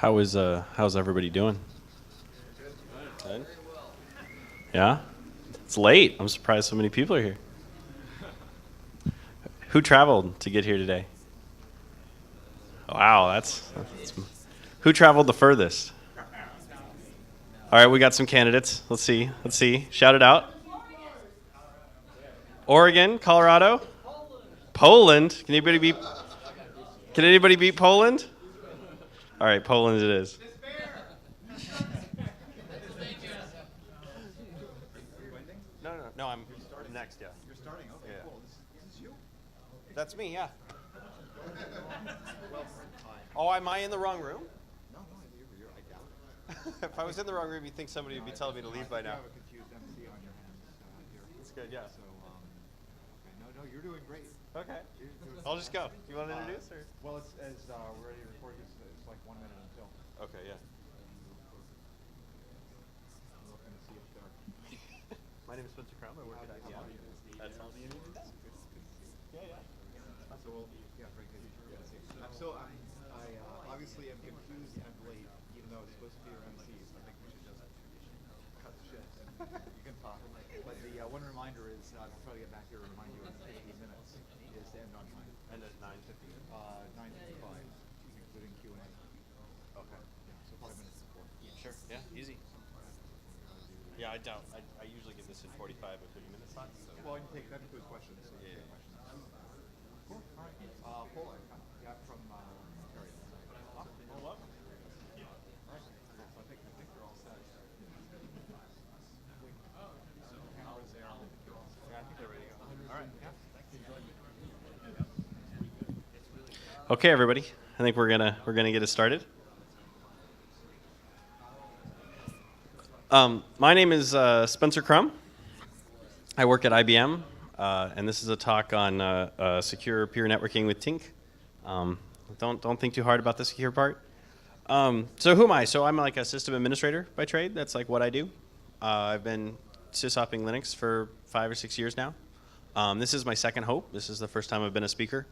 How's everybody doing? Good. Yeah? It's late. I'm surprised so many people are here. Who traveled to get here today? Wow, that's who traveled the furthest? All right, we got some candidates. Let's see. Shout it out. Oregon, Colorado, Poland. Can anybody beat Poland? All right, Poland it is. No, I'm next, yeah. You're starting? Okay, Yeah. cool. This is you? That's me, yeah. Well, hi. Oh, am I in the wrong room? No, I doubt it. If I was in the wrong room, you'd think somebody would be telling me to leave by now. You have a confused MC on your hands here. That's good, yeah. So, okay, no, you're doing great. Okay. I'll just go. You want to introduce or? Well, it's as we're ready to record this, it's like 1 minute until. Okay, yeah. I'm looking to see if they're. My name is Spencer Crum. I work at IBM. That sounds good. Yeah. So we'll, yeah, very good. So I obviously am confused and late, even though it's supposed to be your MC. So I think we should just cut the shit. You can talk. But the one reminder is I'll try to get back here and remind you in 15 minutes is to end on time. And at 9:50. 9:55, including Q&A. Okay. Yeah, so 5 minutes before. Sure. Yeah. Easy. Yeah, I doubt. I usually give this in 45 or 30 minute slots. So. Well, you can take that includes questions. So Yeah. take questions. Cool. All right. Poland. Yeah, from Ontario. Awesome. Well, welcome. All right. So I think you're all set. Cameras there. Yeah, I think they're ready to go. All right. Yeah. Thank you. Okay, everybody. I think we're gonna get it started. My name is Spencer Crum. I work at IBM, and this is a talk on secure peer networking with Tink. Don't think too hard about the secure part. So who am I? So I'm like a system administrator by trade. That's like what I do. I've been syshopping Linux for 5 or 6 years now. This is my second hope. This is the first time I've been a speaker.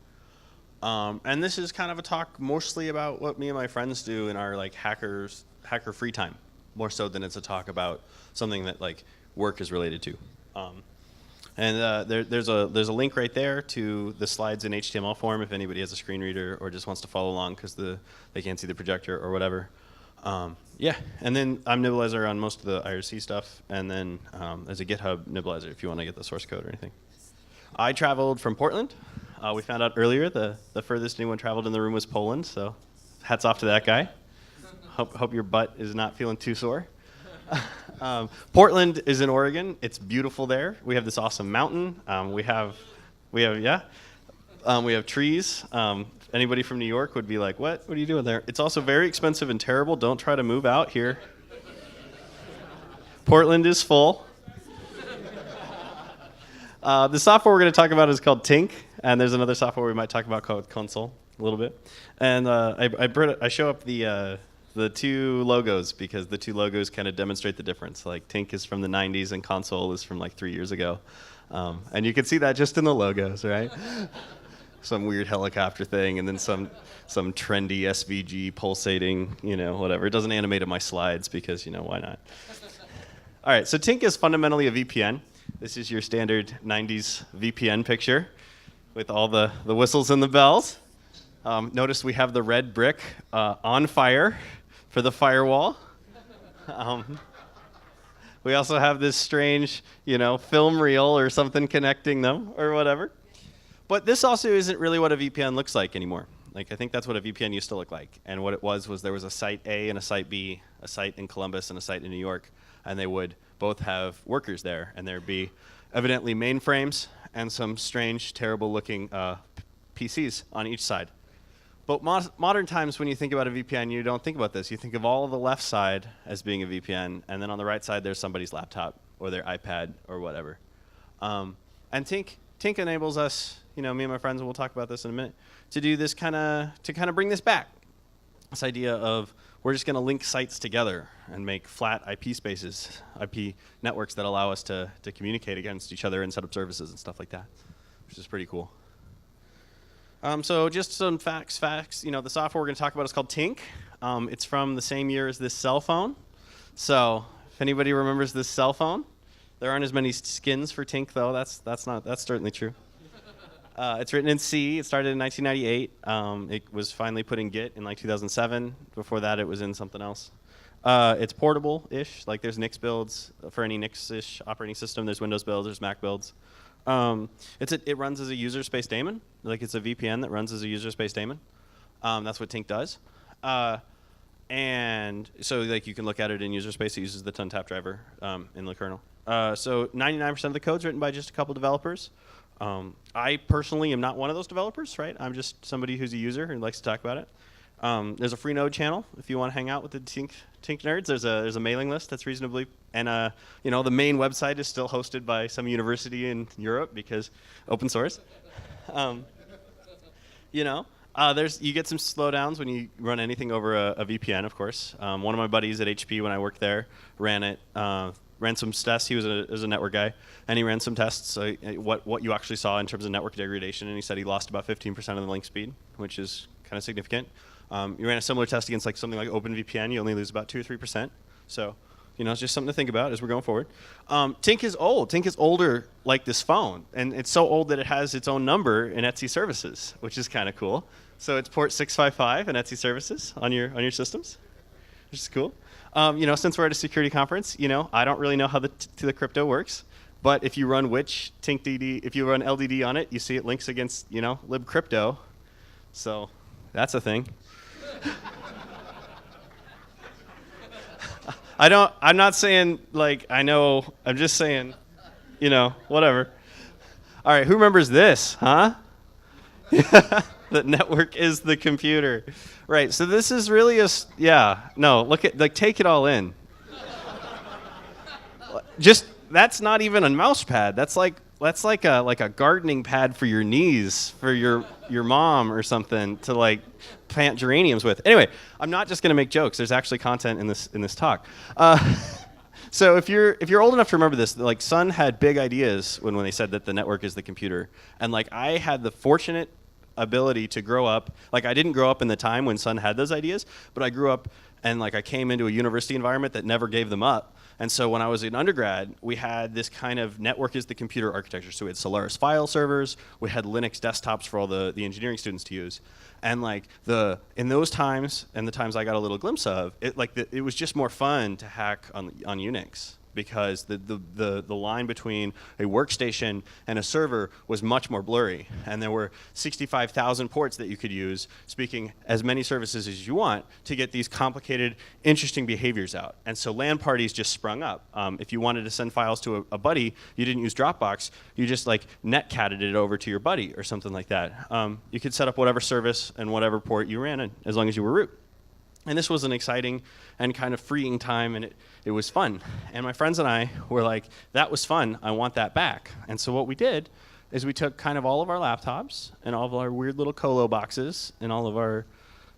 And this is kind of a talk mostly about what me and my friends do in our like hacker free time, more so than it's a talk about something that like work is related to. There's a link right there to the slides in HTML form if anybody has a screen reader or just wants to follow along because they can't see the projector or whatever. Yeah, and then I'm Nibblizer on most of the IRC stuff, and then there's a GitHub Nibblizer if you want to get the source code or anything. I traveled from Portland. We found out earlier the furthest anyone traveled in the room was Poland, so hats off to that guy. Hope your butt is not feeling too sore. Portland is in Oregon. It's beautiful there. We have this awesome mountain. We have trees. Anybody from New York would be like, what are you doing there? It's also very expensive and terrible. Don't try to move out here. Portland is full. The software we're going to talk about is called Tink, and there's another software we might talk about called Console a little bit. And I show up the two logos because the two logos kind of demonstrate the difference. Like Tink is from the 90s and Console is from like 3 years ago. And you can see that just in the logos, right? Some weird helicopter thing and then some trendy SVG pulsating, whatever. It doesn't animate on my slides because, why not? All right, so Tink is fundamentally a VPN. This is your standard 90s VPN picture with all the whistles and the bells. Notice we have the red brick on fire for the firewall. We also have this strange, film reel or something connecting them or whatever. But this also isn't really what a VPN looks like anymore. Like I think that's what a VPN used to look like. And what it was there was a site A and a site B, a site in Columbus and a site in New York, and they would both have workers there, and there'd be evidently mainframes and some strange, terrible-looking PCs on each side. But modern times, when you think about a VPN, you don't think about this. You think of all of the left side as being a VPN, and then on the right side, there's somebody's laptop or their iPad or whatever. And Tink enables us, me and my friends, and we'll talk about this in a minute, to do this to bring this back. This idea of we're just going to link sites together and make flat IP spaces, IP networks that allow us to communicate against each other and set up services and stuff like that, which is pretty cool. So just some facts. The software we're going to talk about is called Tink. It's from the same year as this cell phone. So if anybody remembers this cell phone, there aren't as many skins for Tink though. That's certainly true. It's written in C. It started in 1998. It was finally put in Git in like 2007. Before that, it was in something else. It's portable-ish. Like there's Nix builds for any Nix-ish operating system. There's Windows builds. There's Mac builds. It runs as a user space daemon. Like it's a VPN that runs as a user space daemon. That's what Tink does. And so like you can look at it in user space. It uses the TUNTAP driver in the kernel. So 99% of the code is written by just a couple developers. I personally am not one of those developers, right? I'm just somebody who's a user who likes to talk about it. There's a free node channel if you want to hang out with the Tink nerds. There's a mailing list that's reasonably, and the main website is still hosted by some university in Europe because open source. You get some slowdowns when you run anything over a VPN, of course. One of my buddies at HP when I worked there ran it. Ran some tests. He was a network guy, and he ran some tests. So what you actually saw in terms of network degradation, and he said he lost about 15% of the link speed, which is kind of significant. You ran a similar test against like something like OpenVPN. You only lose about 2 or 3%. So, it's just something to think about as we're going forward. Tink is old. Tink is older like this phone, and it's so old that it has its own number in Etsy services, which is kind of cool. So it's port 655 in Etsy services on your systems, which is cool. Since we're at a security conference, I don't really know how the crypto works, but if you run TinkDD, if you run LDD on it, you see it links against, libcrypto. So that's a thing. I'm not saying like I know, I'm just saying, whatever. All right, who remembers this, huh? The network is the computer. Right, so this is really take it all in. That's not even a mouse pad. That's like a gardening pad for your knees, for your mom or something to like plant geraniums with. Anyway, I'm not just going to make jokes. There's actually content in this talk. So if you're old enough to remember this, like Sun had big ideas when they said that the network is the computer, and like I had the fortunate ability to grow up. Like I didn't grow up in the time when Sun had those ideas, but I grew up and like I came into a university environment that never gave them up. And so when I was in undergrad, we had this kind of network is the computer architecture. So we had Solaris file servers, we had Linux desktops for all the engineering students to use. And like in those times and the times I got a little glimpse of, it was just more fun to hack on Unix. Because the line between a workstation and a server was much more blurry. And there were 65,000 ports that you could use, speaking as many services as you want, to get these complicated, interesting behaviors out. And so LAN parties just sprung up. If you wanted to send files to a buddy, you didn't use Dropbox. You just like netcatted it over to your buddy or something like that. You could set up whatever service and whatever port you ran in, as long as you were root. And this was an exciting and kind of freeing time, and it was fun. And my friends and I were like, that was fun, I want that back. And so what we did is we took kind of all of our laptops and all of our weird little colo boxes and all of our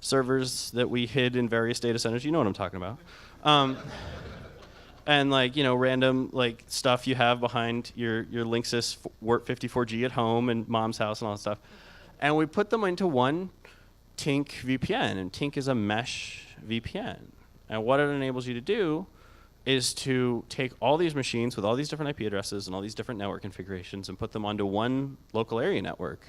servers that we hid in various data centers, you know what I'm talking about. And like, random like stuff you have behind your Linksys Wart 54G at home and mom's house and all that stuff. And we put them into one Tink VPN, and Tink is a mesh VPN. And what it enables you to do is to take all these machines with all these different IP addresses and all these different network configurations and put them onto one local area network.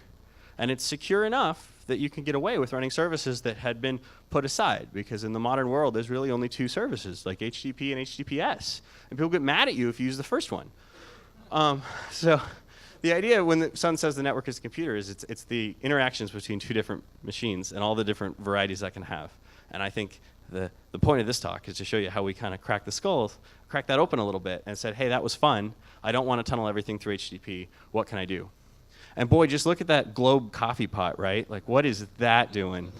And it's secure enough that you can get away with running services that had been put aside, because in the modern world, there's really only 2 services, like HTTP and HTTPS. And people get mad at you if you use the first one. So the idea when Sun says the network is a computer is it's the interactions between 2 different machines and all the different varieties that can have. And I think the point of this talk is to show you how we kind of cracked that open a little bit and said, hey, that was fun. I don't want to tunnel everything through HTTP. What can I do? And boy, just look at that Globe coffee pot, right? Like, what is that doing?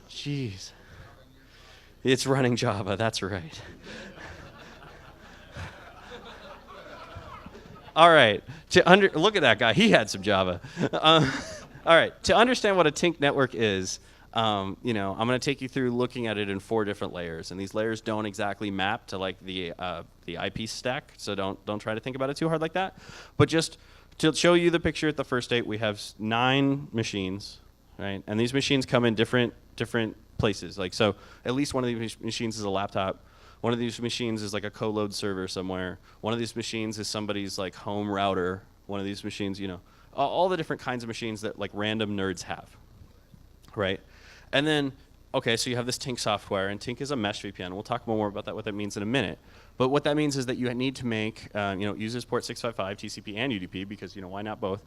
Jeez. It's running Java, that's right. All right, look at that guy. He had some Java. All right, to understand what a Tink network is, I'm going to take you through looking at it in 4 different layers, and these layers don't exactly map to like the IP stack, so don't try to think about it too hard like that. But just to show you the picture at the first state, we have 9 machines, right? And these machines come in different places. Like, so at least one of these machines is a laptop. One of these machines is like a co-load server somewhere. One of these machines is somebody's like home router. One of these machines, you know, all the different kinds of machines that like random nerds have, right? And then, okay, so you have this Tink software, and Tink is a mesh VPN. We'll talk more about that, what that means in a minute. But what that means is that you need to make, users port 655, TCP and UDP, because, you know, why not both?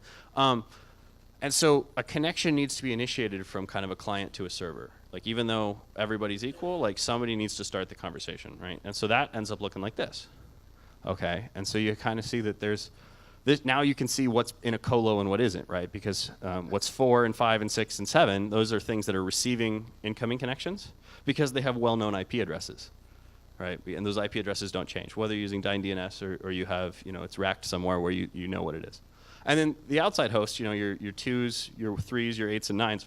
And so a connection needs to be initiated from kind of a client to a server. Like, even though everybody's equal, like, somebody needs to start the conversation, right? And so that ends up looking like this, okay? And so you kind of see that there's this, now you can see what's in a colo and what isn't, right? Because what's 4 and 5 and 6 and 7, those are things that are receiving incoming connections because they have well-known IP addresses, right? And those IP addresses don't change, whether you're using Dyn DNS or you have, you know, it's racked somewhere where you know what it is. And then the outside host, you know, your 2s, your 3s, your 8s and 9s,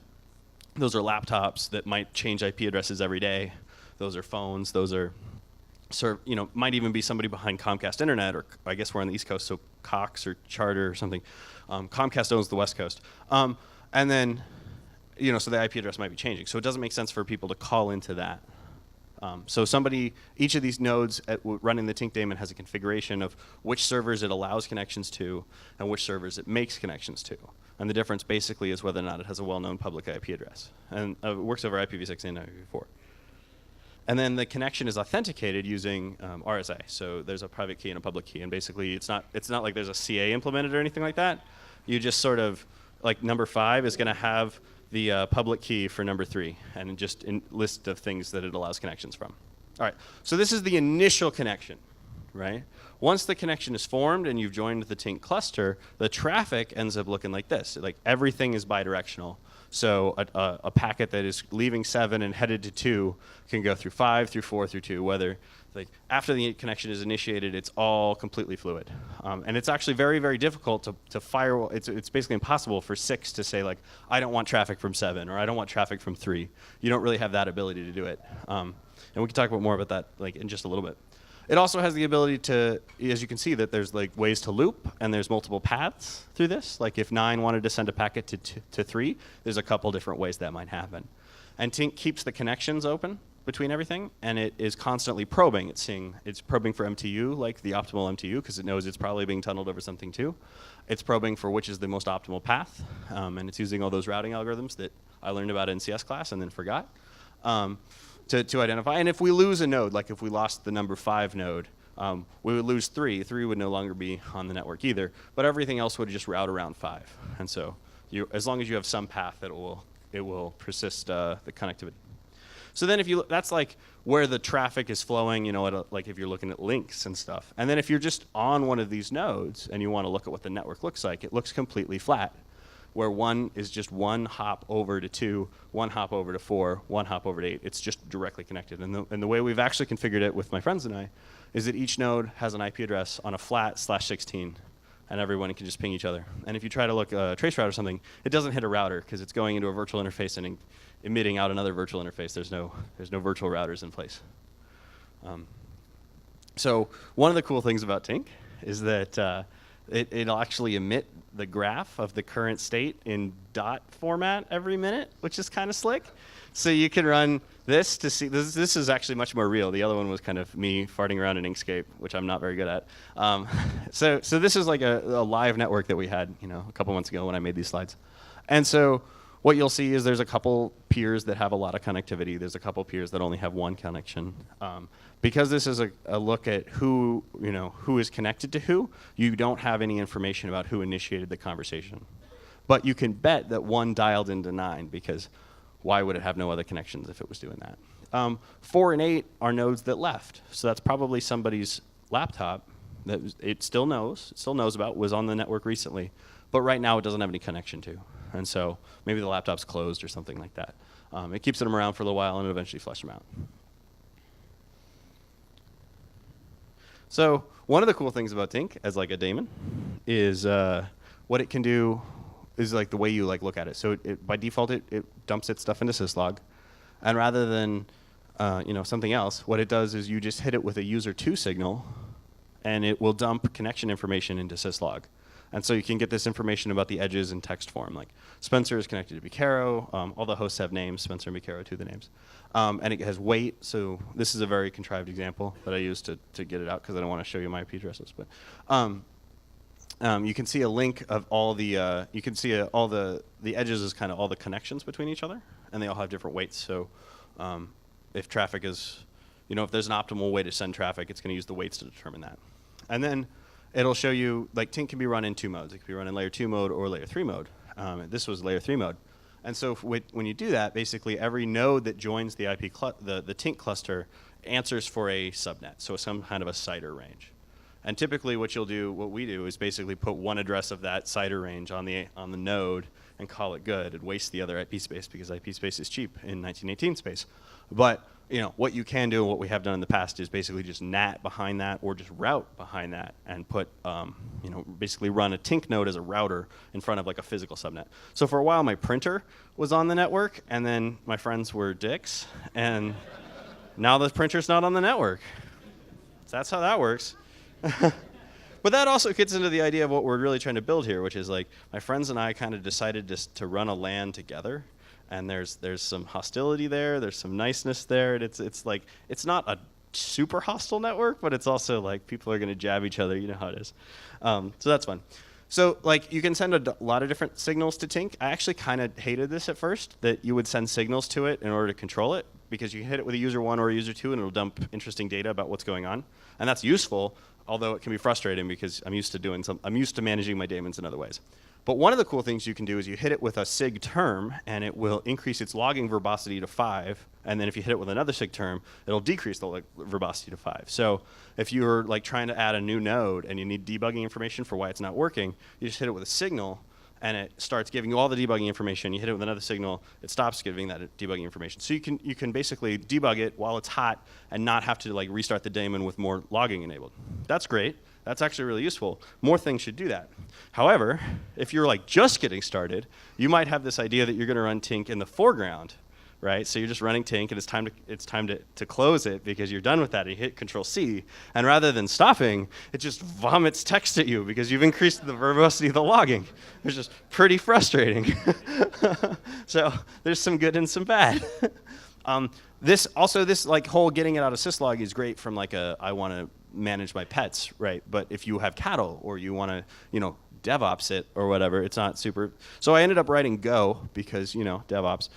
those are laptops that might change IP addresses every day. Those are phones. Those are, might even be somebody behind Comcast Internet, or I guess we're on the East Coast, so Cox or Charter or something. Comcast owns the West Coast. And then, you know, so the IP address might be changing. So it doesn't make sense for people to call into that. So each of these nodes running the Tink daemon has a configuration of which servers it allows connections to and which servers it makes connections to. And the difference basically is whether or not it has a well-known public IP address. And it works over IPv6 and IPv4. And then the connection is authenticated using RSA. So there's a private key and a public key. And basically, it's not like there's a CA implemented or anything like that. You just sort of, like number 5 is going to have the public key for number 3, and just a list of things that it allows connections from. All right, so this is the initial connection, right? Once the connection is formed and you've joined the Tink cluster, the traffic ends up looking like this. Like, everything is bidirectional. So a packet that is leaving 7 and headed to 2 can go through 5, through 4, through 2, whether, like, after the connection is initiated, it's all completely fluid. And it's actually very, very difficult to firewall. It's basically impossible for 6 to say, like, I don't want traffic from 7, or I don't want traffic from 3. You don't really have that ability to do it. And we can talk about more about that, like, in just a little bit. It also has the ability to, as you can see, that there's like ways to loop, and there's multiple paths through this. Like, if 9 wanted to send a packet to 3, there's a couple different ways that might happen. And Tink keeps the connections open between everything, and it is constantly probing. It's probing for MTU, like the optimal MTU, because it knows it's probably being tunneled over something too. It's probing for which is the most optimal path, and it's using all those routing algorithms that I learned about in CS class and then forgot. To identify. And if we lose a node, like if we lost the number 5 node, we would lose 3. 3 would no longer be on the network either, but everything else would just route around 5. And so as long as you have some path, it will persist the connectivity. So then that's like where the traffic is flowing, you know, like if you're looking at links and stuff. And then if you're just on one of these nodes and you want to look at what the network looks like, it looks completely flat, where 1 is just 1 hop over to 2, 1 hop over to 4, 1 hop over to 8. It's just directly connected. And the way we've actually configured it with my friends and I is that each node has an IP address on a flat /16, and everyone can just ping each other. And if you try to look traceroute or something, it doesn't hit a router because it's going into a virtual interface and emitting out another virtual interface. There's no virtual routers in place. So one of the cool things about Tink is that it'll actually emit the graph of the current state in dot format every minute, which is kind of slick. So you can run this to see, this is actually much more real. The other one was kind of me farting around in Inkscape, which I'm not very good at. So this is like a live network that we had, you know, a couple months ago when I made these slides. And so what you'll see is there's a couple peers that have a lot of connectivity. There's a couple peers that only have 1 connection. Because this is a look at who is connected to who, you don't have any information about who initiated the conversation. But you can bet that 1 dialed into 9, because why would it have no other connections if it was doing that? 4 and 8 are nodes that left. So that's probably somebody's laptop that it still knows about, was on the network recently, but right now it doesn't have any connection to. And so maybe the laptop's closed or something like that. It keeps them around for a little while and it eventually flushes them out. So one of the cool things about Tink as like a daemon is what it can do is like the way you like look at it. So by default, it dumps its stuff into syslog. And rather than something else, what it does is you just hit it with a user2 signal, and it will dump connection information into syslog. And so you can get this information about the edges in text form. Like Spencer is connected to Bicaro. All the hosts have names, Spencer and Bicaro, 2 of the names. And it has weight. So this is a very contrived example that I used to get it out because I don't want to show you my IP addresses. But you can see a link of all the, you can see all the edges is kind of all the connections between each other. And they all have different weights. So if traffic is, if there's an optimal way to send traffic, it's going to use the weights to determine that. And then it'll show you, like Tink can be run in 2 modes. It can be run in layer 2 mode or layer 3 mode. This was layer 3 mode. And so when you do that, basically every node that joins the the Tink cluster answers for a subnet, so some kind of a CIDR range. And typically what we do is basically put one address of that CIDR range on the node and call it good and waste the other IP space because IP space is cheap in 1918 space. But what you can do and what we have done in the past is basically just NAT behind that or just route behind that and put, basically run a Tink node as a router in front of like a physical subnet. So for a while my printer was on the network and then my friends were dicks and now the printer's not on the network. So that's how that works. But that also gets into the idea of what we're really trying to build here, which is like my friends and I kind of decided to run a LAN together. And there's some hostility there, there's some niceness there, and it's like it's not a super hostile network, but it's also like people are going to jab each other, you know how it is. So that's fun. So like you can send a lot of different signals to Tink. I actually kind of hated this at first, that you would send signals to it in order to control it, because you hit it with a user 1 or a user 2 and it'll dump interesting data about what's going on. And that's useful, although it can be frustrating because I'm used to managing my daemons in other ways. But one of the cool things you can do is you hit it with a sig term, and it will increase its logging verbosity to 5. And then if you hit it with another sig term, it'll decrease the verbosity to 5. So if you're like trying to add a new node and you need debugging information for why it's not working, you just hit it with a signal, and it starts giving you all the debugging information. You hit it with another signal, it stops giving that debugging information. So you can basically debug it while it's hot and not have to like restart the daemon with more logging enabled. That's great. That's actually really useful. More things should do that. However, if you're like just getting started, you might have this idea that you're going to run Tink in the foreground, right? So you're just running Tink, and it's time to close it because you're done with that. And you hit Control-C, and rather than stopping, it just vomits text at you because you've increased the verbosity of the logging. It's just pretty frustrating. So there's some good and some bad. This like whole getting it out of syslog is great from like I want to manage my pets, right? But if you have cattle or you want to, DevOps it or whatever, it's not super. So I ended up writing Go because, DevOps.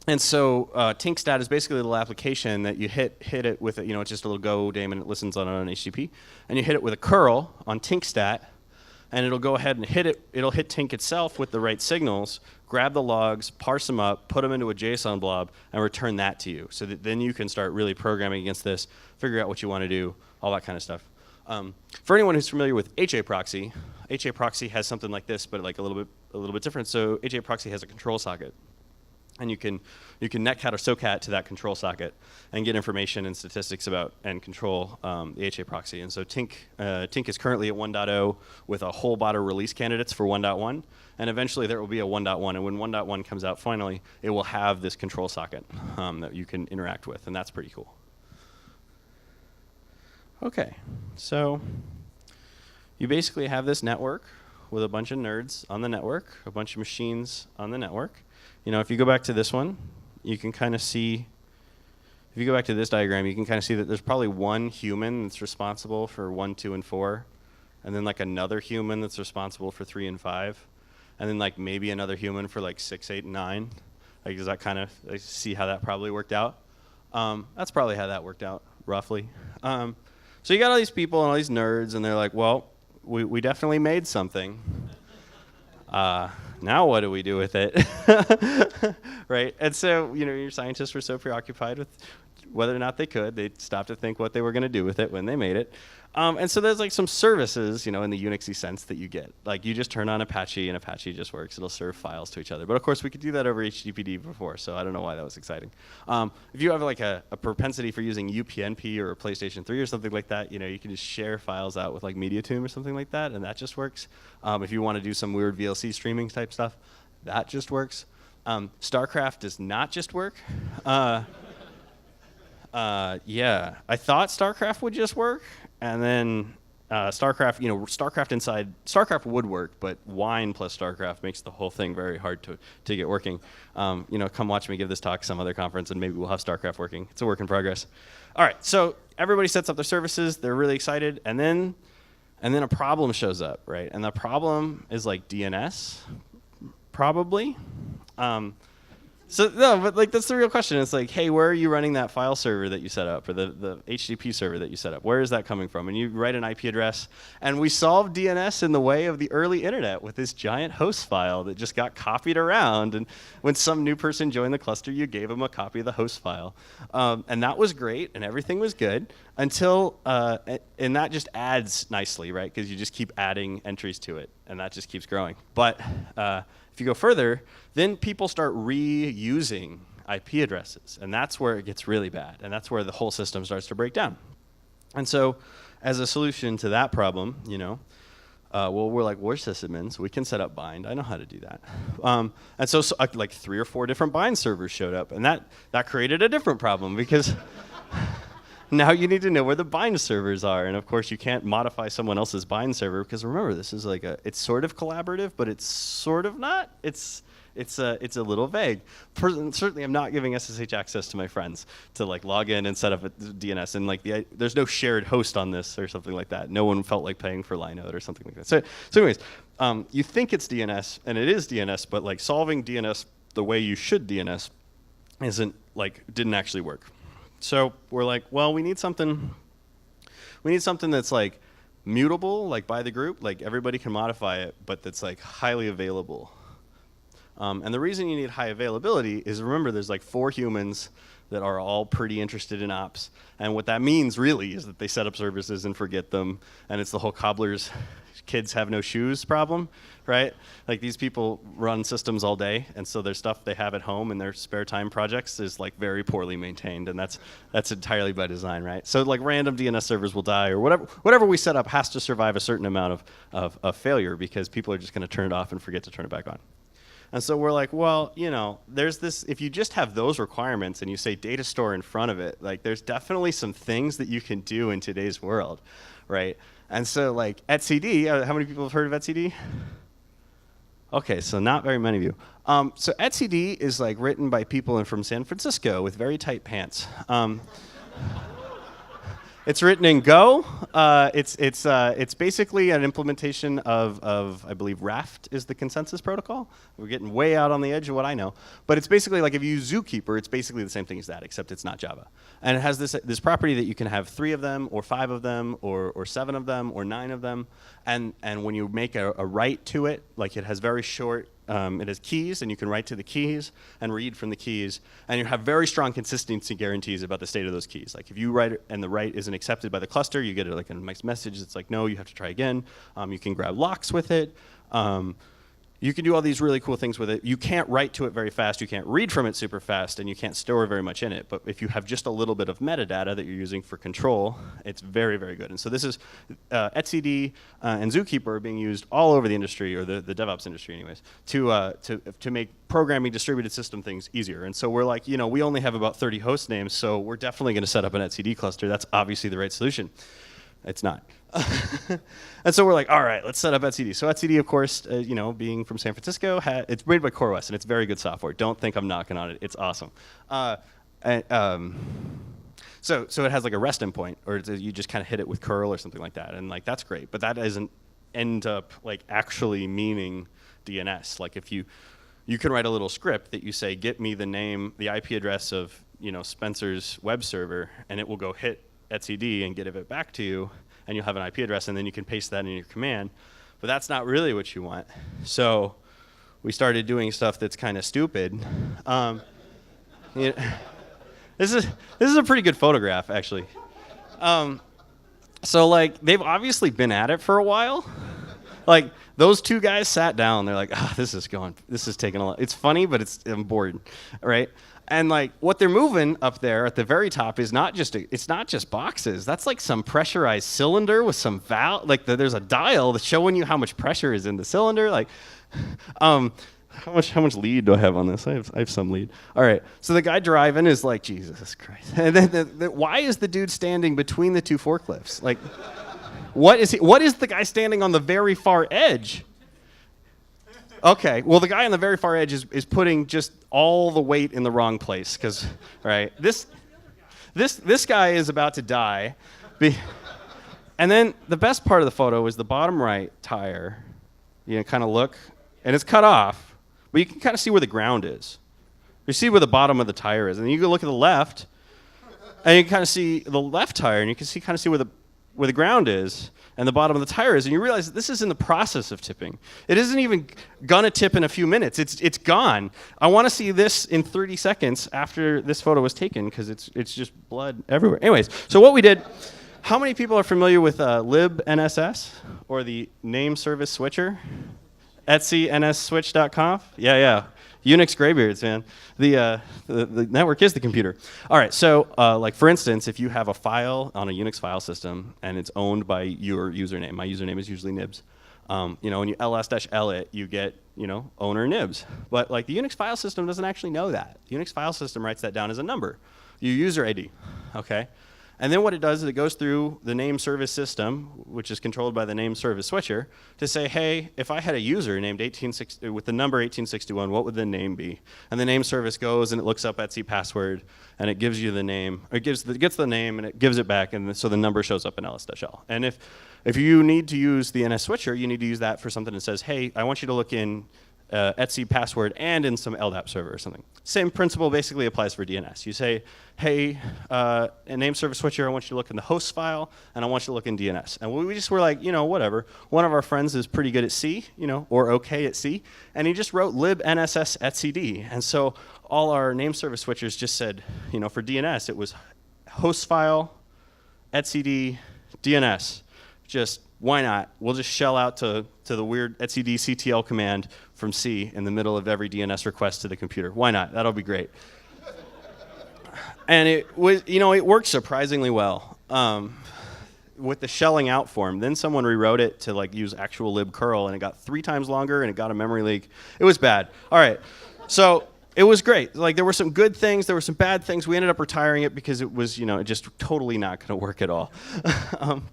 And so TinkStat is basically a little application that you hit it with, it's just a little Go daemon. It listens on an HTTP. And you hit it with a curl on TinkStat, and it'll go ahead and hit it. It'll hit Tink itself with the right signals, grab the logs, parse them up, put them into a JSON blob, and return that to you. So that then you can start really programming against this, figure out what you want to do, all that kind of stuff. For anyone who's familiar with HA proxy has something like this, but like a little bit different. So HA proxy has a control socket. And you can netcat or socat to that control socket and get information and statistics about and control the HA proxy. And so Tink is currently at 1.0 with a whole lot of release candidates for 1.1. And eventually there will be a 1.1. And when 1.1 comes out finally, it will have this control socket that you can interact with. And that's pretty cool. OK, so you basically have this network with a bunch of nerds on the network, a bunch of machines on the network. If you go back to this one, you can kind of see, if you go back to this diagram, you can kind of see that there's probably one human that's responsible for 1, 2, and 4, and then like another human that's responsible for 3 and 5, and then like maybe another human for like 6, 8, and 9. Like, does that kind of see how that probably worked out? That's probably how that worked out, roughly. So you got all these people and all these nerds, and they're like, well, we definitely made something. Now what do we do with it? Right? And so, your scientists were so preoccupied with whether or not they could, they stopped to think what they were going to do with it when they made it. And so there's like some services, in the Unixy sense that you get. Like you just turn on Apache and Apache just works. It'll serve files to each other. But of course we could do that over HTTPD before, so I don't know why that was exciting. If you have like a propensity for using UPnP or a PlayStation 3 or something like that, you can just share files out with like MediaToon or something like that, and that just works. If you want to do some weird VLC streaming type stuff, that just works. StarCraft does not just work. Yeah, I thought StarCraft would just work, and then StarCraft, StarCraft would work, but Wine plus StarCraft makes the whole thing very hard to get working. Come watch me give this talk some other conference, and maybe we'll have StarCraft working. It's a work in progress. All right, so everybody sets up their services. They're really excited, and then a problem shows up, right? And the problem is like DNS, probably. But that's the real question. It's like, hey, where are you running that file server that you set up, or the HTTP server that you set up? Where is that coming from? And you write an IP address. And we solved DNS in the way of the early internet with this giant host file that just got copied around. And when some new person joined the cluster, you gave them a copy of the host file. And that was great, and everything was good until, and that just adds nicely, right? Because you just keep adding entries to it, and that just keeps growing. But if you go further, then people start reusing IP addresses, and that's where it gets really bad, and that's where the whole system starts to break down. And so, as a solution to that problem, we're like, we're sysadmins, we can set up bind. I know how to do that. And so like 3 or 4 different bind servers showed up, and that created a different problem because now you need to know where the bind servers are, and of course you can't modify someone else's bind server because remember, this is like it's sort of collaborative, but it's sort of not. It's a little vague. Certainly, I'm not giving SSH access to my friends to like log in and set up a DNS, and like there's no shared host on this or something like that. No one felt like paying for Linode or something like that. So anyways, you think it's DNS, and it is DNS, but like solving DNS the way you should DNS didn't actually work. So we're like, well, we need something that's like mutable, like by the group, like everybody can modify it, but that's like highly available. And the reason you need high availability is, remember, there's like 4 humans that are all pretty interested in ops. And what that means really is that they set up services and forget them. And it's the whole cobbler's kids have no shoes problem, right? Like these people run systems all day. And so their stuff they have at home in their spare time projects is like very poorly maintained. And that's entirely by design, right? So like random DNS servers will die, or whatever we set up has to survive a certain amount of failure because people are just going to turn it off and forget to turn it back on. And so we're like, well, there's this, if you just have those requirements and you say data store in front of it, like there's definitely some things that you can do in today's world, right? And so like etcd, how many people have heard of etcd? Okay, so not very many of you. So etcd is like written by people from San Francisco with very tight pants. It's written in Go. It's basically an implementation of I believe Raft is the consensus protocol. We're getting way out on the edge of what I know, but it's basically like if you use Zookeeper, it's basically the same thing as that, except it's not Java. And it has this property that you can have 3 of them, or 5 of them, or 7 of them, or 9 of them. And when you make a write to it, like it has very short. It has keys, and you can write to the keys and read from the keys, and you have very strong consistency guarantees about the state of those keys. Like if you write and the write isn't accepted by the cluster, you get like a nice message that's like, no, you have to try again. You can grab locks with it. You can do all these really cool things with it. You can't write to it very fast. You can't read from it super fast, and you can't store very much in it. But if you have just a little bit of metadata that you're using for control, it's very, very good. And so this is etcd and Zookeeper are being used all over the industry, or the DevOps industry anyways, to make programming distributed system things easier. And so we're like, we only have about 30 host names, so we're definitely going to set up an etcd cluster. That's obviously the right solution. It's not. And so we're like, all right, let's set up etcd. So etcd, of course, being from San Francisco, it's made by CoreOS, and it's very good software. Don't think I'm knocking on it. It's awesome. So it has like a REST endpoint, or you just kind of hit it with curl or something like that, and like that's great. But that doesn't end up like actually meaning DNS. Like if you can write a little script that you say, get me the name, the IP address of Spencer's web server, and it will go hit etcd and get it back to you, and you'll have an IP address, and then you can paste that in your command. But that's not really what you want. So we started doing stuff that's kind of stupid. This is a pretty good photograph, actually. So like they've obviously been at it for a while. Like those 2 guys sat down. They're like, this is taking a lot. It's funny, but I'm bored, right? And like what they're moving up there at the very top is it's not just boxes. That's like some pressurized cylinder with some valve. Like there's a dial that's showing you how much pressure is in the cylinder. Like, how much lead do I have on this? I have some lead. All right. So the guy driving is like, Jesus Christ. And then why is the dude standing between the 2 forklifts? Like, What is he? What is the guy standing on the very far edge? Okay, well, the guy on the very far edge is putting just all the weight in the wrong place, because, right, this guy is about to die. And then the best part of the photo is the bottom right tire. You know, kind of look, and it's cut off, but you can kind of see where the ground is. You see where the bottom of the tire is, and you can look at the left, and you can kind of see the left tire, and you can kind of see where the ground is and the bottom of the tire is, and you realize that this is in the process of tipping. It isn't even gonna tip in a few minutes. It's gone. I want to see this in 30 seconds after this photo was taken, because it's just blood everywhere. Anyways, so what we did. How many people are familiar with Lib.NSS or the name service switcher? etsy.nsswitch.conf? Yeah. Unix graybeards, man. The network is the computer. All right, so like for instance, if you have a file on a Unix file system and it's owned by your username, my username is usually nibs. When you ls-l it, you get owner nibs. But like the Unix file system doesn't actually know that. The Unix file system writes that down as a number, your user ID. Okay. And then what it does is it goes through the name service system, which is controlled by the name service switcher, to say, hey, if I had a user named with the number 1861, what would the name be? And the name service goes and it looks up Etsy password, and it gives you the name. It gets the name and it gives it back, and so the number shows up in ls-l. And if you need to use the NS switcher, you need to use that for something that says, hey, I want you to look in Etsy password and in some LDAP server or something. Same principle basically applies for DNS. You say, hey, a name service switcher, I want you to look in the host file, and I want you to look in DNS. And we just were like, whatever. One of our friends is pretty good at C, or okay at C, and he just wrote lib.nss etcd. And so all our name service switchers just said, for DNS, it was host file, etcd, DNS. Just why not? We'll just shell out to the weird etcd ctl command from C in the middle of every DNS request to the computer. Why not? That'll be great. And it was, it worked surprisingly well with the shelling out form. Then someone rewrote it to use actual libcurl, and it got 3 times longer, and it got a memory leak. It was bad. All right, so it was great. There were some good things, there were some bad things. We ended up retiring it because it was, just totally not going to work at all.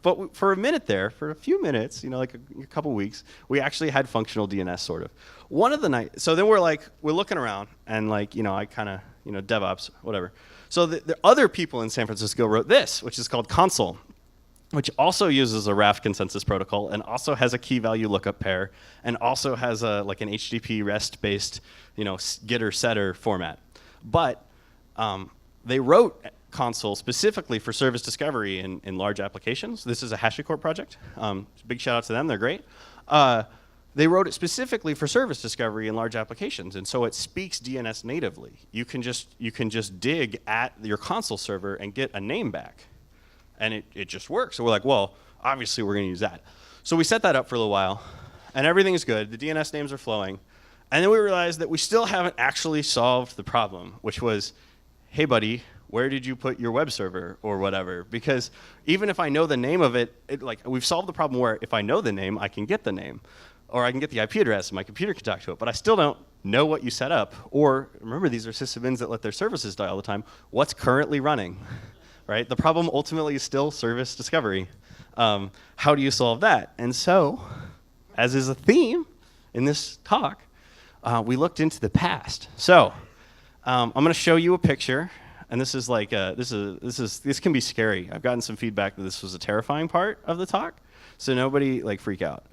But for a few minutes, like a couple weeks, we actually had functional DNS sort of. One of the nights, so then we're looking around, and I kind of, DevOps, whatever. So the other people in San Francisco wrote this, which is called Console, which also uses a Raft consensus protocol and also has a key value lookup pair and also has an HTTP REST-based, getter setter format. But they wrote Console specifically for service discovery in large applications. This is a HashiCorp project. Big shout out to them, they're great. They wrote it specifically for service discovery in large applications, and so it speaks DNS natively. You can just dig at your console server and get a name back, and it just works. So we're like, well, obviously we're going to use that. So we set that up for a little while, and everything is good. The DNS names are flowing, and then we realized that we still haven't actually solved the problem, which was, hey buddy, where did you put your web server or whatever? Because even if I know the name of it, we've solved the problem where if I know the name, I can get the name. Or I can get the IP address and my computer can talk to it, but I still don't know what you set up. Or remember, these are sysadmins that let their services die all the time. What's currently running, right? The problem ultimately is still service discovery. How do you solve that? And so, as is a theme in this talk, we looked into the past. So I'm going to show you a picture, and this is this can be scary. I've gotten some feedback that this was a terrifying part of the talk, so nobody freak out.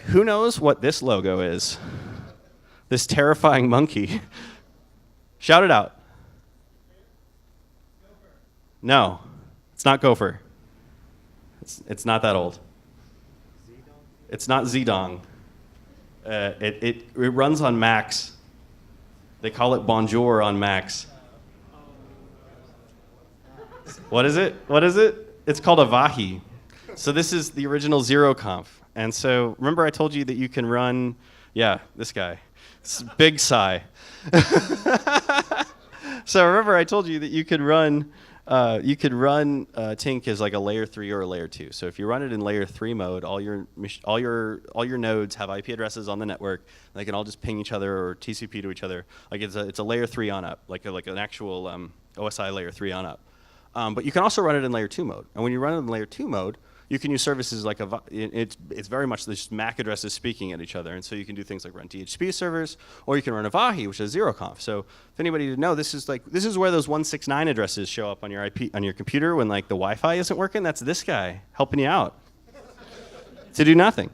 Who knows what this logo is? This terrifying monkey. Shout it out. No, it's not Gopher. It's not that old. It's not Zedong. It runs on Macs. They call it Bonjour on Macs. What is it? It's called Avahi. So this is the original ZeroConf. And so remember I told you that you can run, this guy. Big sigh. So remember I told you that you could run Tink as a layer 3 or a layer 2. So if you run it in layer 3 mode, all your nodes have IP addresses on the network. They can all just ping each other or TCP to each other. It's a layer 3 on up, like an actual OSI layer 3 on up. But you can also run it in layer 2 mode. And when you run it in layer 2 mode, you can use services like it's very much this MAC addresses speaking at each other, and so you can do things like run DHCP servers, or you can run Avahi, which is zeroconf. So if anybody didn't know, this is where those 169 addresses show up on your IP on your computer when like the Wi-Fi isn't working. That's this guy helping you out to do nothing.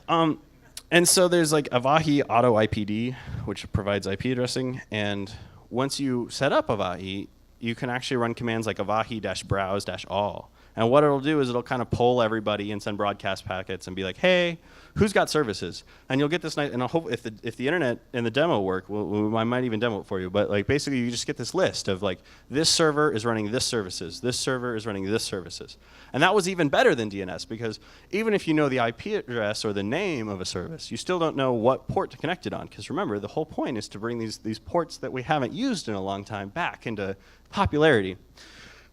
And so there's like Avahi Auto IPD, which provides IP addressing, and once you set up Avahi, you can actually run commands like avahi-browse-all. And what it'll do is it'll kind of poll everybody and send broadcast packets and be like, hey, who's got services? And you'll get this nice, and I hope if the internet and the demo work, I might even demo it for you, but like basically you just get this list of like, this server is running this services, this server is running this services. And that was even better than DNS, because even if you know the IP address or the name of a service, you still don't know what port to connect it on. Because remember, the whole point is to bring these ports that we haven't used in a long time back into popularity.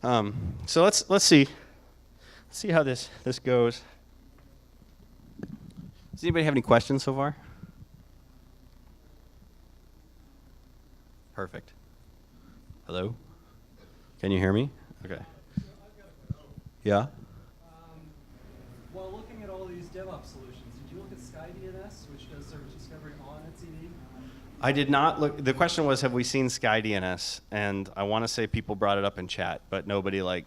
So let's see how this goes. Does anybody have any questions so far? Perfect. Hello? Can you hear me? Okay. Yeah? While looking at all these DevOps solutions, did you look at SkyDNS, which does service discovery on etcd? I did not look. The question was, have we seen SkyDNS? And I want to say people brought it up in chat, but nobody like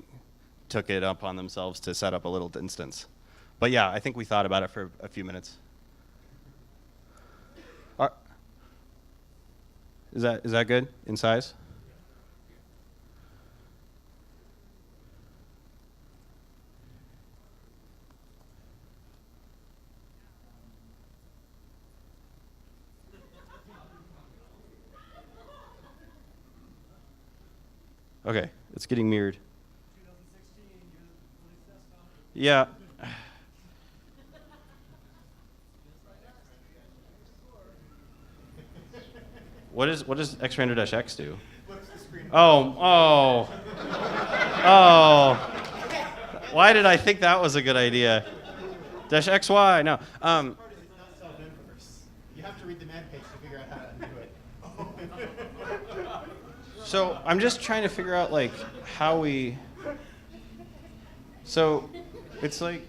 took it up on themselves to set up a little instance. But yeah, I think we thought about it for a few minutes. Is that good in size? Okay, it's getting mirrored. 2016, you released desktop. Yeah. What does X-Random-X do? Oh. Why did I think that was a good idea? -XY, no. You have to read the man page to figure out how to do it. So I'm just trying to figure out like how we. So it's like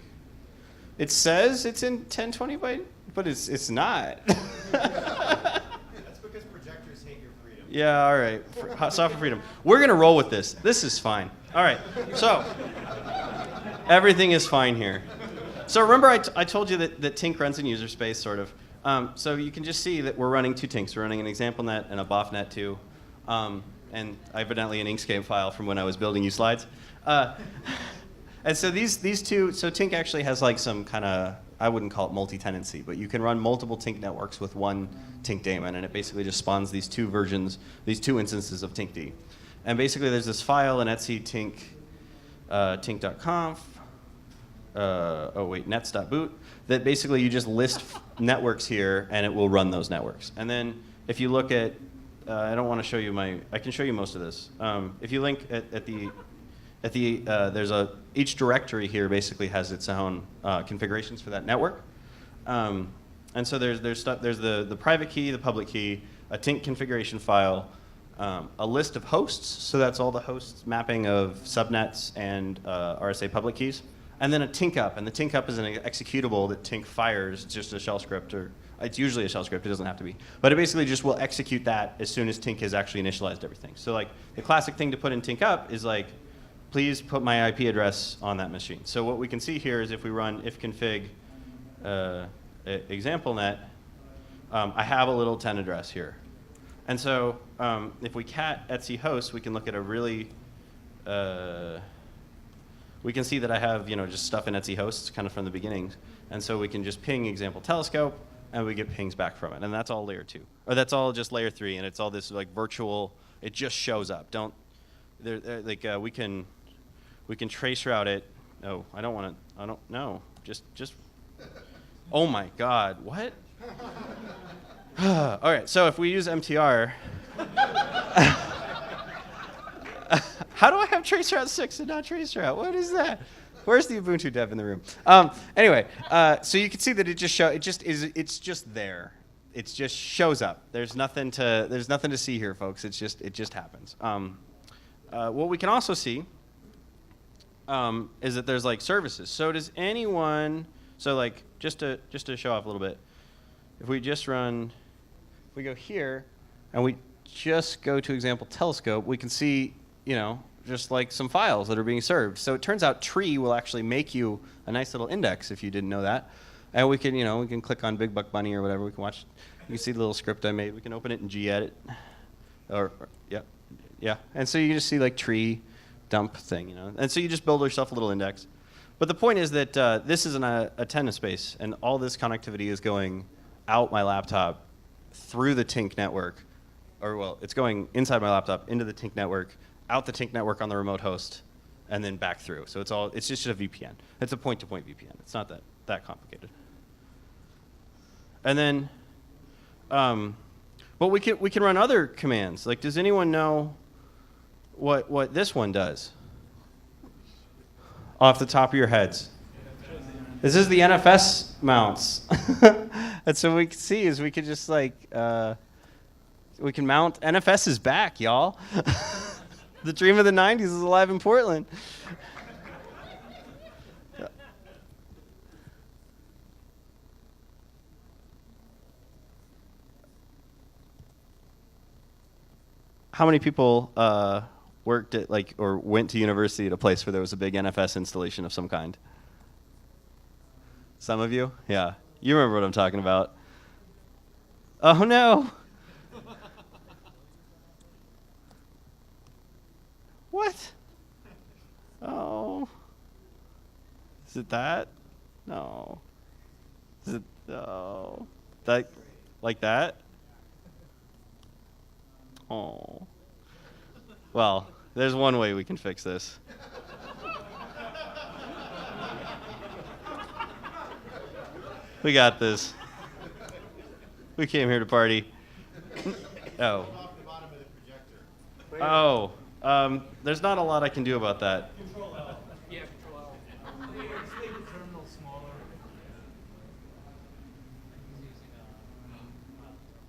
it says it's in 1020 byte, but it's not. That's because projectors hate your freedom. Yeah, all right. Software freedom. We're going to roll with this. This is fine. All right. So everything is fine here. So remember I told you that Tink runs in user space, sort of. So you can just see that we're running two Tinks. We're running an example net and a BOF net too. And evidently an Inkscape file from when I was building you slides. And so these two, so Tink actually has like some kind of, I wouldn't call it multi-tenancy, but you can run multiple Tink networks with one Tink daemon, and it basically just spawns these two versions, these two instances of Tinkd. And basically there's this file in etc tink, tink.conf, nets.boot, that basically you just list networks here and it will run those networks. And then if you look at, I don't want to show you I can show you most of this. If you link there's each directory here basically has its own configurations for that network. And so there's the private key, the public key, a Tink configuration file, a list of hosts, so that's all the hosts mapping of subnets and RSA public keys, and then a Tink up, and the Tink up is an executable that Tink fires. It's just a shell script, or it's usually a shell script, it doesn't have to be. But it basically just will execute that as soon as Tink has actually initialized everything. So like the classic thing to put in Tink up is like, please put my IP address on that machine. So what we can see here is if we run ifconfig example net, I have a little 10 address here. And so if we cat etc host, we can look at a really, we can see that I have just stuff in etc hosts kind of from the beginning. And so we can just ping example telescope, and we get pings back from it. And that's all layer 2. Or that's all just layer 3, and it's all this like virtual, it just shows up. We can trace route it. No, I don't know. Just, oh my God, what? All right, so if we use MTR, how do I have traceroute 6 and not traceroute? What is that? Where's the Ubuntu dev in the room? Anyway, so you can see that it's just there. It just shows up. There's nothing to see here, folks. It just happens. What we can also see is that there's like services. So does anyone? So like just to show off a little bit, if we just run, if we go here, and we just go to example telescope, we can see just like some files that are being served. So it turns out Tree will actually make you a nice little index if you didn't know that, and we can we can click on Big Buck Bunny or whatever. We can watch. You can see the little script I made. We can open it in gedit, or yeah. And so you can just see like tree dump thing, And so you just build yourself a little index. But the point is that this is an antenna space, and all this connectivity is going out my laptop through the Tink network, or well, it's going inside my laptop into the Tink network, out the Tink network on the remote host, and then back through. So it's just a VPN. It's a point-to-point VPN. It's not that complicated. And then, but we can run other commands. Like, does anyone know what this one does? Off the top of your heads. This is the NFS mounts. And so we can see is we could just like, we can mount, NFS is back, y'all. The dream of the 90s is alive in Portland. How many people worked at or went to university at a place where there was a big NFS installation of some kind? Some of you? Yeah. You remember what I'm talking about. Oh no. What? Oh. Is it that? No. Is it that like that? Oh. Well, there's one way we can fix this. We got this. We came here to party. Oh. Oh. There's not a lot I can do about that. Control L. Yeah, Control L. Just make the terminal smaller.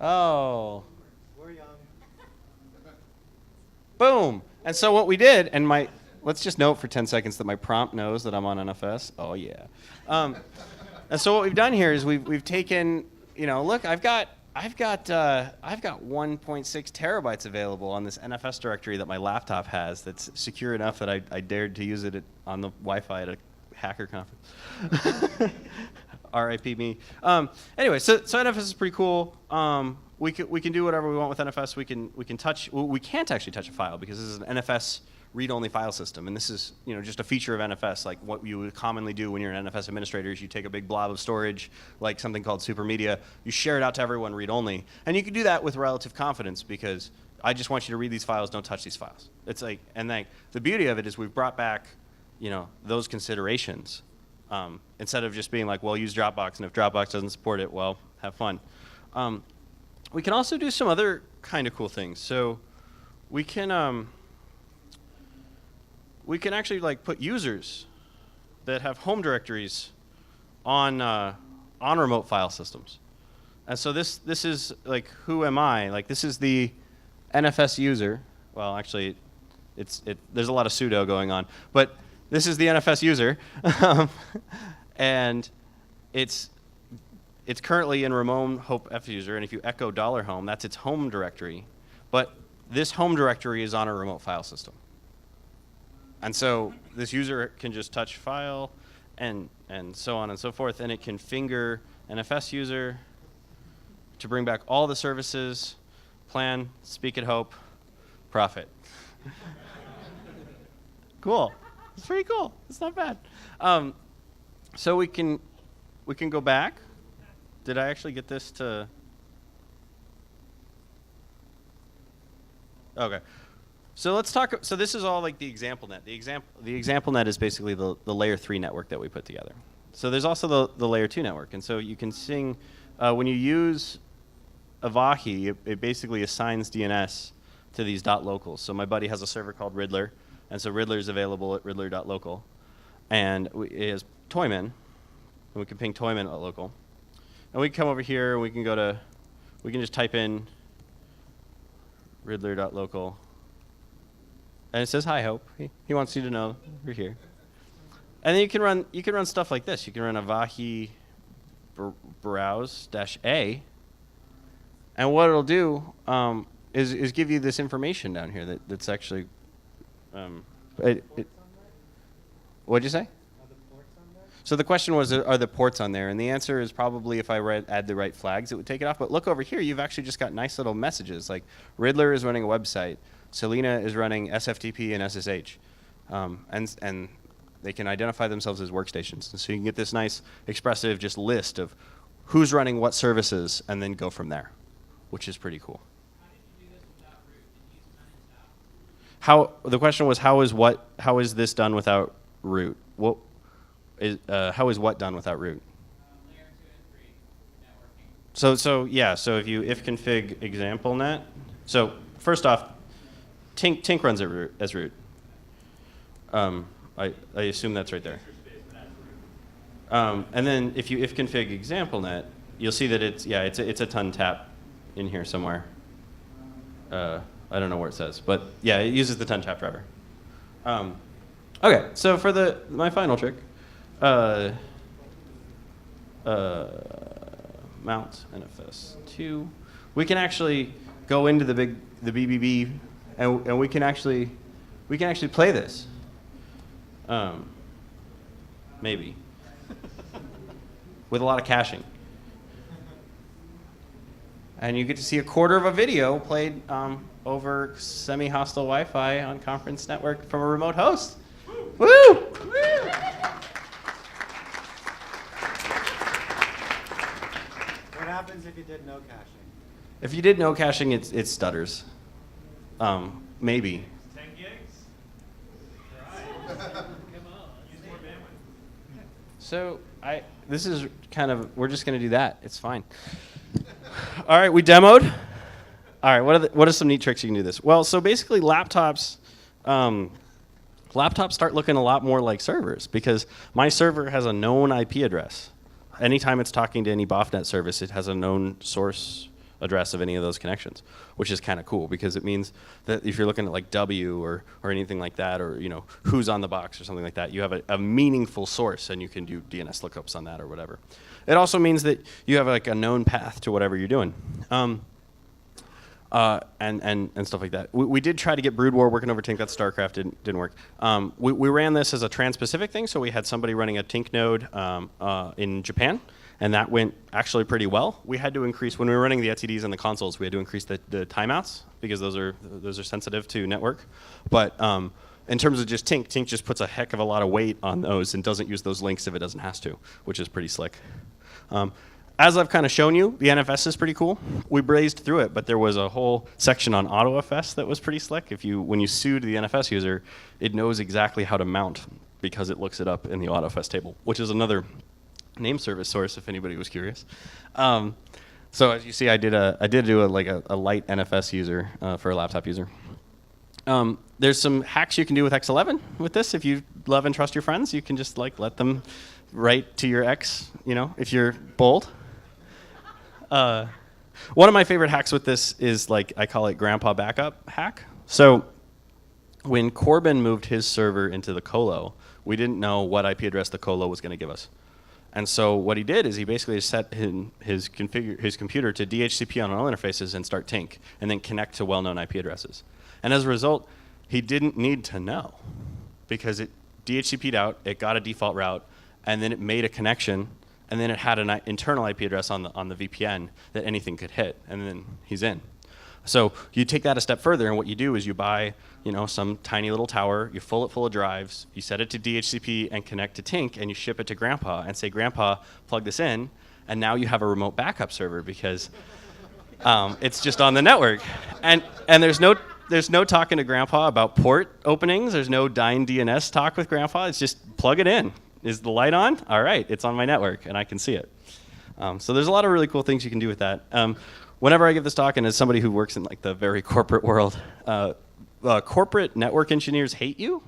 Oh. Boom. And so what we did, and let's just note for 10 seconds that my prompt knows that I'm on NFS. Oh yeah. And so what we've done here is we've taken, look, I've got 1.6 terabytes available on this NFS directory that my laptop has that's secure enough that I dared to use it on the Wi-Fi at a hacker conference. R.I.P. me. Anyway, so NFS is pretty cool. We can do whatever we want with NFS. We can touch. Well, we can't actually touch a file because this is an NFS read-only file system, and this is just a feature of NFS. Like what you would commonly do when you're an NFS administrator is you take a big blob of storage, like something called Supermedia, you share it out to everyone read-only, and you can do that with relative confidence because I just want you to read these files, don't touch these files. It's like, and then the beauty of it is we've brought back those considerations instead of just being like, well, use Dropbox, and if Dropbox doesn't support it, well, have fun. We can also do some other kind of cool things. So we can actually like put users that have home directories on remote file systems. And so this is like, who am I? Like this is the NFS user. Well, actually, there's a lot of sudo going on, but this is the NFS user, and it's currently in Ramon Hope F user, and if you echo $home, that's its home directory. But this home directory is on a remote file system. And so this user can just touch file and so on and so forth, and it can finger NFS user to bring back all the services, plan, speak at Hope, profit. Cool. It's pretty cool. It's not bad. So we can go back. Did I actually get this to? Okay. So let's talk. So this is all like the example net. The example net is basically the layer 3 network that we put together. So there's also the layer 2 network, and so you can sing when you use Avahi, it basically assigns DNS to these .locals. So my buddy has a server called Riddler, and so Riddler is available at riddler.local, and it has Toyman, and we can ping Toyman at local, and we can come over here and we can just type in riddler.local. And it says, hi, Hope. He wants you to know we're here. And then you can run stuff like this. You can run Avahi browse-a, and what it'll do is give you this information down here that's actually. What'd you say? Are the ports on there? So the question was, are the ports on there? And the answer is probably if I add the right flags, it would take it off. But look over here, you've actually just got nice little messages. Like Riddler is running a website. Selena is running SFTP and SSH. And they can identify themselves as workstations. And so you can get this nice expressive just list of who's running what services and then go from there, which is pretty cool. The question was how is this done without root? How is what done without root? Layer 2 and 3 networking. So if you ifconfig example net, so first off, Tink runs as root. I assume that's right there. And then if you ifconfig example net, you'll see that it's a ton tap in here somewhere. I don't know where it says, but yeah, it uses the ton tap driver. Okay, so for my final trick, mount NFS2, we can actually go into the BBB, and we can actually play this. Maybe with a lot of caching. And you get to see a quarter of a video played over semi-hostile Wi-Fi on conference network from a remote host. Woo! What happens if you did no caching? If you did no caching, it stutters. Maybe. 10 gigs? Right. Come on, use more bandwidth. So we're just going to do that. It's fine. All right, we demoed. All right, what are some neat tricks you can do this? Well, so basically laptops start looking a lot more like servers because my server has a known IP address. Anytime it's talking to any BOFNet service, it has a known source address of any of those connections, which is kind of cool because it means that if you're looking at like W or anything like that, or who's on the box or something like that, you have a meaningful source and you can do DNS lookups on that or whatever. It also means that you have like a known path to whatever you're doing. And stuff like that. We did try to get Brood War working over Tink. That's StarCraft. Didn't work. We ran this as a trans-Pacific thing, so we had somebody running a Tink node in Japan, and that went actually pretty well. We had to increase, when we were running the etcds and the consoles, we had to increase the timeouts because those are sensitive to network. But in terms of just Tink just puts a heck of a lot of weight on those and doesn't use those links if it doesn't have to, which is pretty slick. As I've kind of shown you, the NFS is pretty cool. We brazed through it, but there was a whole section on AutoFS that was pretty slick. When you sued the NFS user, it knows exactly how to mount because it looks it up in the AutoFS table, which is another name service source if anybody was curious. So as you see, I did do a light NFS user for a laptop user. There's some hacks you can do with X11 with this. If you love and trust your friends, you can just let them write to your ex, if you're bold. One of my favorite hacks with this is I call it Grandpa Backup hack. So when Corbin moved his server into the colo, we didn't know what IP address the colo was going to give us. And so what he did is he basically set his computer to DHCP on all interfaces and start Tink, and then connect to well-known IP addresses. And as a result, he didn't need to know because it DHCP'd out, it got a default route, and then it made a connection, and then it had an internal IP address on the VPN that anything could hit, and then he's in. So you take that a step further, and what you do is you buy, some tiny little tower, you fill it full of drives, you set it to DHCP and connect to Tink, and you ship it to Grandpa and say, Grandpa, plug this in, and now you have a remote backup server because it's just on the network, and there's no talking to Grandpa about port openings. There's no dying DNS talk with Grandpa. It's just plug it in. Is the light on? All right, it's on my network, and I can see it. So there's a lot of really cool things you can do with that. Whenever I give this talk, and as somebody who works in the very corporate world, corporate network engineers hate you.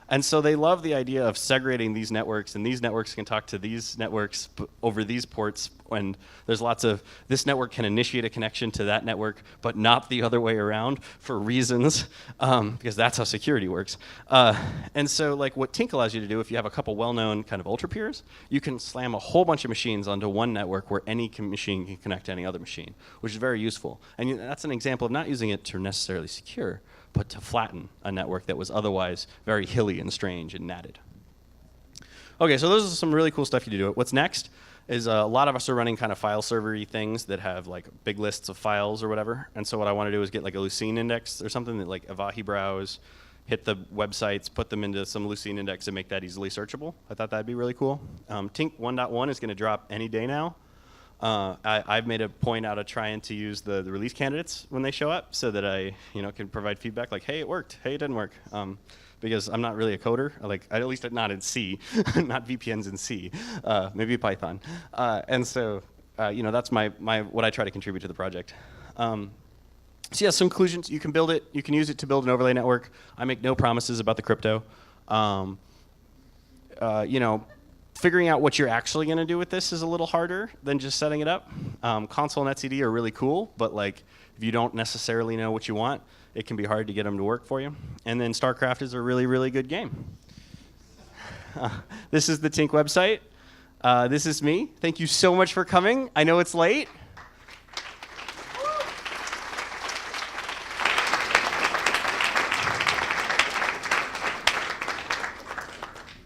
And so they love the idea of segregating these networks, and these networks can talk to these networks over these ports. And there's lots of, this network can initiate a connection to that network, but not the other way around for reasons, because that's how security works. And so like what Tink allows you to do, if you have a couple well-known kind of ultra peers, you can slam a whole bunch of machines onto one network where any machine can connect to any other machine, which is very useful. And that's an example of not using it to necessarily secure, but to flatten a network that was otherwise very hilly and strange and natted. Okay, so those are some really cool stuff you do. What's next is a lot of us are running kind of file server-y things that have like big lists of files or whatever. And so what I want to do is get like a Lucene index or something that like Avahi browse, hit the websites, put them into some Lucene index and make that easily searchable. I thought that'd be really cool. Tink 1.1 is going to drop any day now. I've made a point out of trying to use the release candidates when they show up so that I can provide feedback like, hey, it worked, hey, it didn't work. Because I'm not really a coder, at least not in C, not VPNs in C, maybe Python. And so that's what I try to contribute to the project. So yeah, some conclusions. You can build it. You can use it to build an overlay network. I make no promises about the crypto. Figuring out what you're actually going to do with this is a little harder than just setting it up. Console and etcd are really cool, but like if you don't necessarily know what you want, it can be hard to get them to work for you. And then StarCraft is a really, really good game. This is the Tink website. This is me. Thank you so much for coming. I know it's late.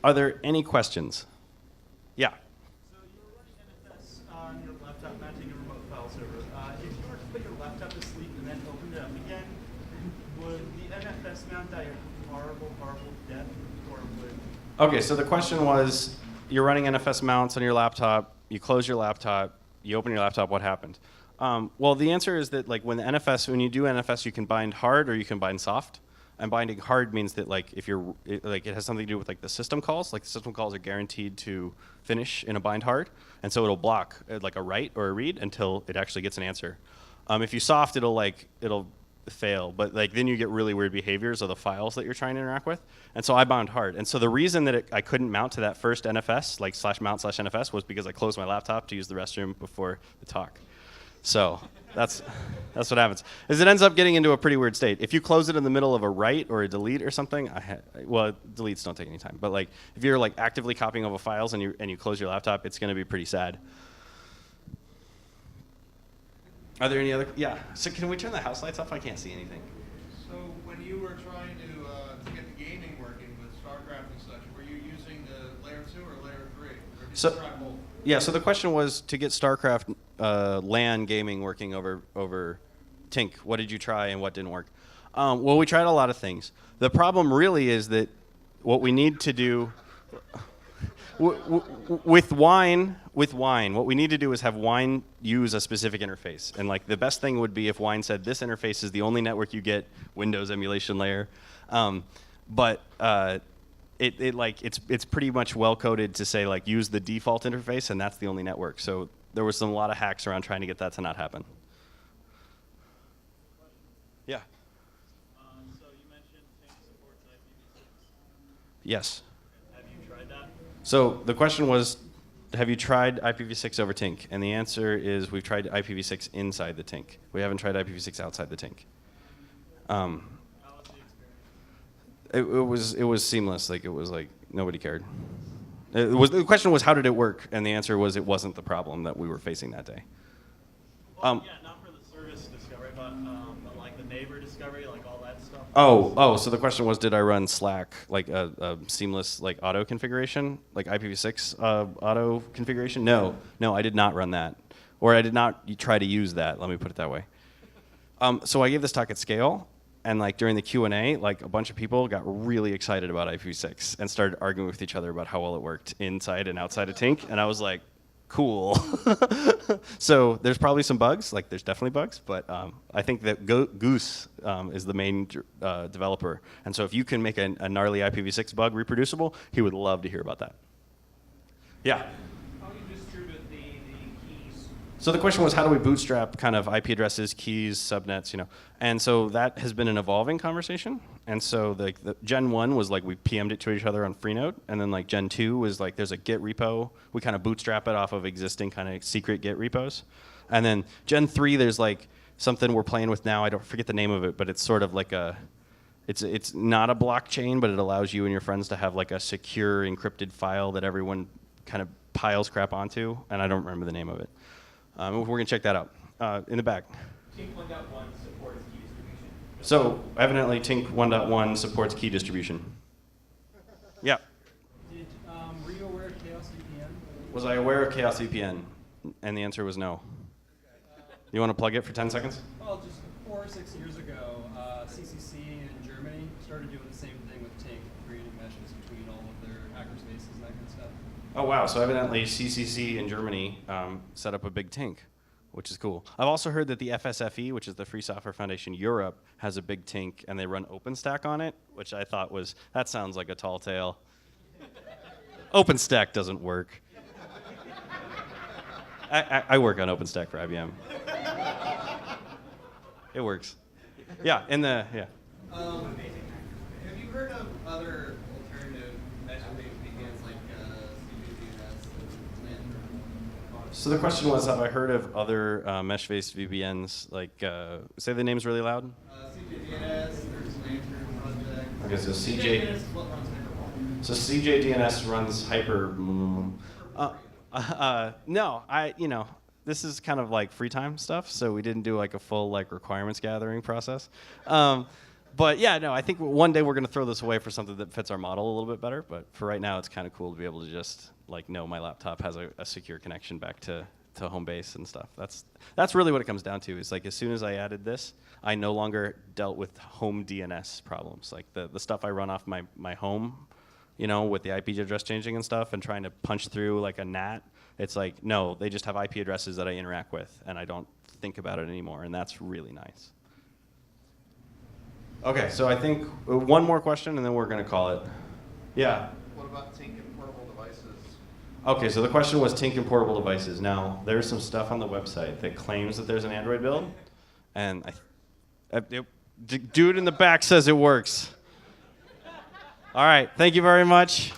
Are there any questions? Yeah. So you were running NFS on your laptop, mounting a remote file server. If you were to put your laptop to sleep and then open it up again, would the NFS mount die a horrible, horrible death, or would? Okay, so the question was, you're running NFS mounts on your laptop, you close your laptop, you open your laptop, what happened? Well, the answer is that like when you do NFS, you can bind hard or you can bind soft. And binding hard means that like if it has something to do with like the system calls. Like the system calls are guaranteed to finish in a bind hard, and so it'll block like a write or a read until it actually gets an answer. If you soft, it'll fail, but like then you get really weird behaviors of the files that you're trying to interact with. And so I bound hard. And so the reason that I couldn't mount to that first NFS, like /mount/NFS, was because I closed my laptop to use the restroom before the talk. So that's what happens. Is it ends up getting into a pretty weird state. If you close it in the middle of a write or a delete or something, well, deletes don't take any time. But like if you're like actively copying over files and you close your laptop, it's going to be pretty sad. Are there any other? Yeah. So can we turn the house lights off? I can't see anything. So when you were trying to get the gaming working with StarCraft and such, were you using the layer 2 or layer 3? Or did you try both? Yeah, so the question was to get StarCraft LAN gaming working over Tink. What did you try and what didn't work? Well, we tried a lot of things. The problem really is that what we need to do with Wine, what we need to do is have Wine use a specific interface. And like the best thing would be if Wine said this interface is the only network you get, Windows emulation layer. It's pretty much well coded to say like use the default interface and that's the only network. So there was a lot of hacks around trying to get that to not happen. Yeah. So you mentioned Tink supports IPv6. Yes. Have you tried that? So the question was, have you tried IPv6 over Tink? And the answer is we've tried IPv6 inside the Tink. We haven't tried IPv6 outside the Tink. How was the experience? It was seamless. Like it was like nobody cared. The question was how did it work, and the answer was it wasn't the problem that we were facing that day. Well, yeah, not for the service discovery, but like the neighbor discovery, like all that stuff. So the question was, did I run Slack, like a seamless like auto configuration, like IPv6 auto configuration? No, I did not run that, or I did not try to use that. Let me put it that way. So I gave this talk at scale. And like during the Q&A, like a bunch of people got really excited about IPv6 and started arguing with each other about how well it worked inside and outside of Tink. And I was like, cool. So there's probably some bugs, like there's definitely bugs, but I think that Goose is the main developer. And so if you can make a gnarly IPv6 bug reproducible, he would love to hear about that. Yeah. How do you distribute the keys? So the question was, how do we bootstrap kind of IP addresses, keys, subnets, And so that has been an evolving conversation. And so the Gen 1 was like we PM'd it to each other on Freenode, and then like Gen 2 was like there's a Git repo. We kind of bootstrap it off of existing kind of secret Git repos. And then Gen 3, there's like something we're playing with now. I don't forget the name of it, but it's sort of like it's not a blockchain, but it allows you and your friends to have like a secure encrypted file that everyone kind of piles crap onto, and I don't remember the name of it. We're gonna check that out in the back. Tink 1.1 supports key distribution. So evidently, Tink 1.1 supports key distribution. Yeah. Were you aware of Chaos VPN? Was I aware of Chaos VPN? And the answer was no. You want to plug it for 10 seconds? Well, just 4 or 6 years ago, CCC in Germany started doing the same thing with Tink, creating meshes between all of their hacker spaces and that kind of stuff. Oh wow! So evidently, CCC in Germany set up a big Tink, which is cool. I've also heard that the FSFE, which is the Free Software Foundation Europe, has a big Tink, and they run OpenStack on it, which I thought that sounds like a tall tale. OpenStack doesn't work. I work on OpenStack for IBM. It works. Yeah, yeah. Have you heard of other alternative mesh-based VPNs like CJDNS and So the question was, have I heard of other mesh-based VPNs? Like, say the names really loud. CJDNS, there's Lantern Project. Okay, so CJDNS is what runs Hyperwall. So CJDNS runs Hyper. No, this is kind of like free time stuff, so we didn't do like a full like requirements gathering process. But yeah, no, I think one day we're going to throw this away for something that fits our model a little bit better. But for right now, it's kind of cool to be able to just like know my laptop has a secure connection back to home base and stuff. That's really what it comes down to. Is like as soon as I added this, I no longer dealt with home DNS problems. Like the stuff I run off my home, with the IP address changing and stuff, and trying to punch through like a NAT. It's like, no, they just have IP addresses that I interact with, and I don't think about it anymore, and that's really nice. Okay, so I think one more question, and then we're going to call it. Yeah? What about Tink and portable devices? Okay, so the question was Tink and portable devices. Now, there's some stuff on the website that claims that there's an Android build, and dude in the back says it works. All right, thank you very much.